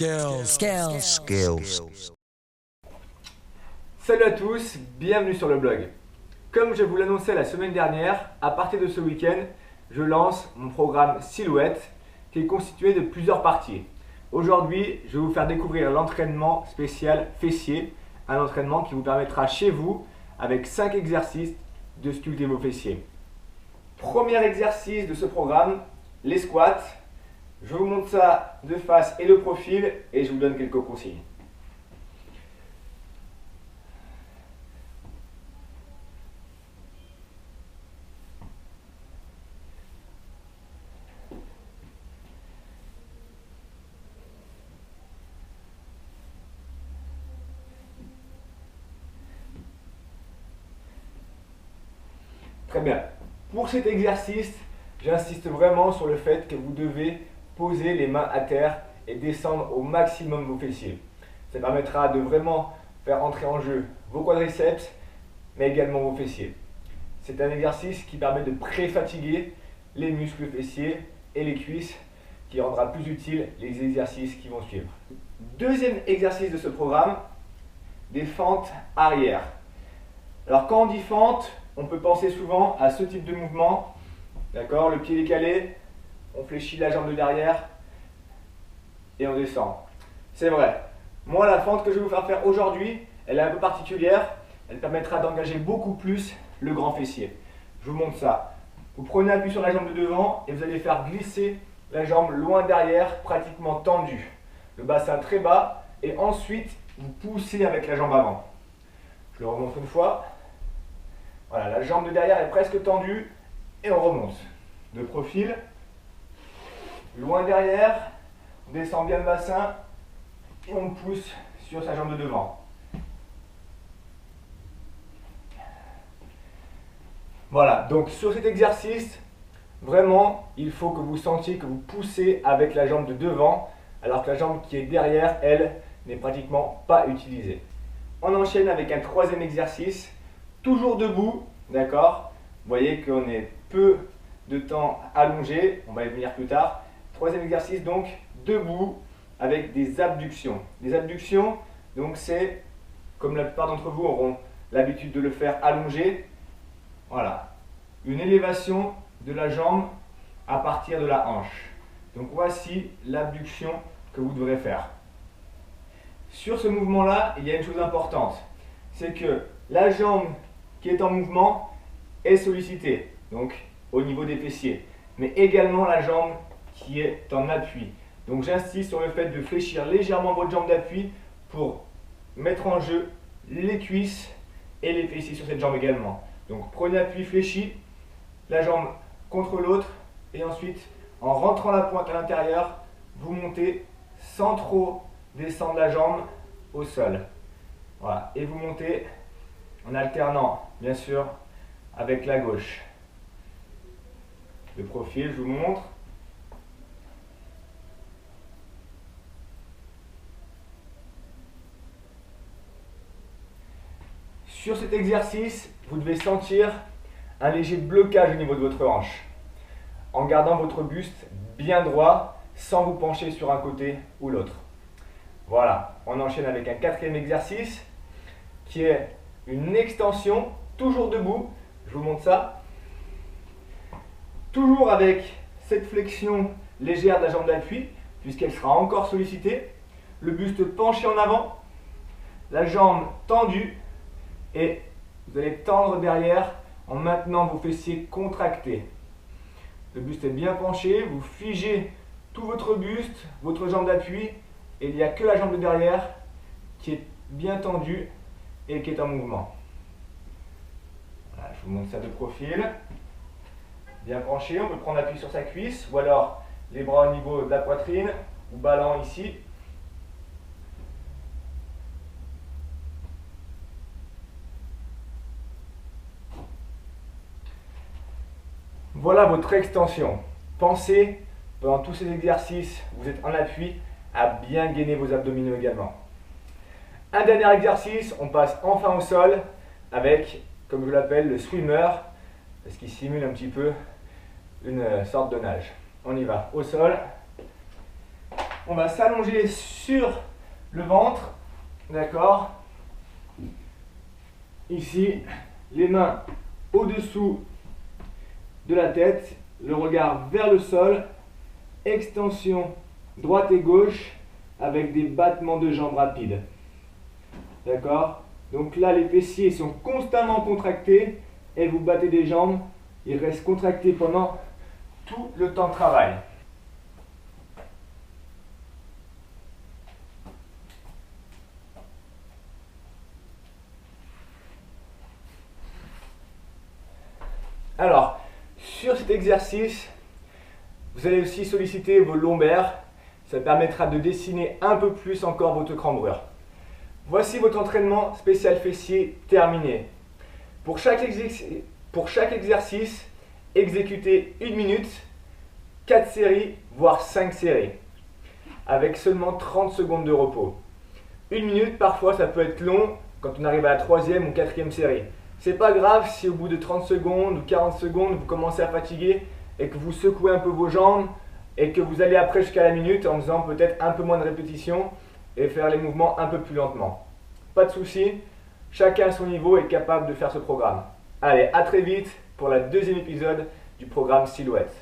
Skills. Salut à tous, bienvenue sur le blog. Comme je vous l'annonçais la semaine dernière, à partir de ce week-end, je lance mon programme Silhouette qui est constitué de plusieurs parties. Aujourd'hui, je vais vous faire découvrir l'entraînement spécial fessier, un entraînement qui vous permettra chez vous, avec 5 exercices, de sculpter vos fessiers. Premier exercice de ce programme, les squats. Je vous montre ça de face et de profil et je vous donne quelques consignes. Très bien. Pour cet exercice, j'insiste vraiment sur le fait que vous devez poser les mains à terre et descendre au maximum vos fessiers. Ça permettra de vraiment faire entrer en jeu vos quadriceps, mais également vos fessiers. C'est un exercice qui permet de pré-fatiguer les muscles fessiers et les cuisses, qui rendra plus utile les exercices qui vont suivre. Deuxième exercice de ce programme, des fentes arrière. Alors quand on dit fente, on peut penser souvent à ce type de mouvement. D'accord, le pied décalé, on fléchit la jambe de derrière et on descend. C'est vrai. Moi, la fente que je vais vous faire aujourd'hui, elle est un peu particulière. Elle permettra d'engager beaucoup plus le grand fessier. Je vous montre ça. Vous prenez appui sur la jambe de devant et vous allez faire glisser la jambe loin derrière, pratiquement tendue. Le bassin très bas et ensuite vous poussez avec la jambe avant. Je le remonte une fois. Voilà, la jambe de derrière est presque tendue et on remonte. De profil, loin derrière, on descend bien le bassin et on pousse sur sa jambe de devant. Voilà, donc sur cet exercice, vraiment, il faut que vous sentiez que vous poussez avec la jambe de devant, alors que la jambe qui est derrière, elle, n'est pratiquement pas utilisée. On enchaîne avec un troisième exercice. Toujours debout, d'accord? Vous voyez qu'on est peu de temps allongé, on va y venir plus tard. Troisième exercice donc, debout avec des abductions. Les abductions, donc c'est, comme la plupart d'entre vous auront l'habitude de le faire allongé, voilà, une élévation de la jambe à partir de la hanche. Donc voici l'abduction que vous devrez faire. Sur ce mouvement-là, il y a une chose importante, c'est que la jambe qui est en mouvement est sollicitée, donc au niveau des fessiers, mais également la jambe qui est en appui. Donc j'insiste sur le fait de fléchir légèrement votre jambe d'appui pour mettre en jeu les cuisses et les fessiers sur cette jambe également. Donc prenez appui fléchi, la jambe contre l'autre et ensuite en rentrant la pointe à l'intérieur, vous montez sans trop descendre la jambe au sol. Voilà, et vous montez en alternant, bien sûr, avec la gauche. De profil, je vous montre. Sur cet exercice, vous devez sentir un léger blocage au niveau de votre hanche, en gardant votre buste bien droit, sans vous pencher sur un côté ou l'autre. Voilà, on enchaîne avec un quatrième exercice, qui est une extension, toujours debout, je vous montre ça. Toujours avec cette flexion légère de la jambe d'appui, puisqu'elle sera encore sollicitée. Le buste penché en avant, la jambe tendue, et vous allez tendre derrière en maintenant vos fessiers contractés. Le buste est bien penché, vous figez tout votre buste, votre jambe d'appui, et il n'y a que la jambe de derrière qui est bien tendue et qui est en mouvement. Voilà, je vous montre ça de profil. Bien penché, on peut prendre appui sur sa cuisse ou alors les bras au niveau de la poitrine ou ballant ici. Voilà votre extension. Pensez, pendant tous ces exercices, vous êtes en appui, à bien gainer vos abdominaux également. Un dernier exercice, on passe enfin au sol avec, comme je l'appelle, le swimmer, parce qu'il simule un petit peu une sorte de nage. On y va, au sol. on va s'allonger sur le ventre, d'accord? Ici, les mains au-dessous de la tête, le regard vers le sol, extension droite et gauche avec des battements de jambes rapides. D'accord? Donc là, les fessiers sont constamment contractés et vous battez des jambes, ils restent contractés pendant tout le temps de travail. Alors, sur cet exercice, vous allez aussi solliciter vos lombaires. Ça permettra de dessiner un peu plus encore votre cambrure. Voici votre entraînement spécial fessier terminé. Pour chaque exercice, exécutez 1 minute, 4 séries, voire 5 séries, avec seulement 30 secondes de repos. 1 minute, parfois ça peut être long quand on arrive à la 3e ou 4e série. C'est pas grave si au bout de 30 secondes ou 40 secondes vous commencez à fatiguer et que vous secouez un peu vos jambes et que vous allez après jusqu'à la minute en faisant peut-être un peu moins de répétitions et faire les mouvements un peu plus lentement. Pas de souci, chacun à son niveau est capable de faire ce programme. Allez, à très vite pour le 2e épisode du programme Silhouette.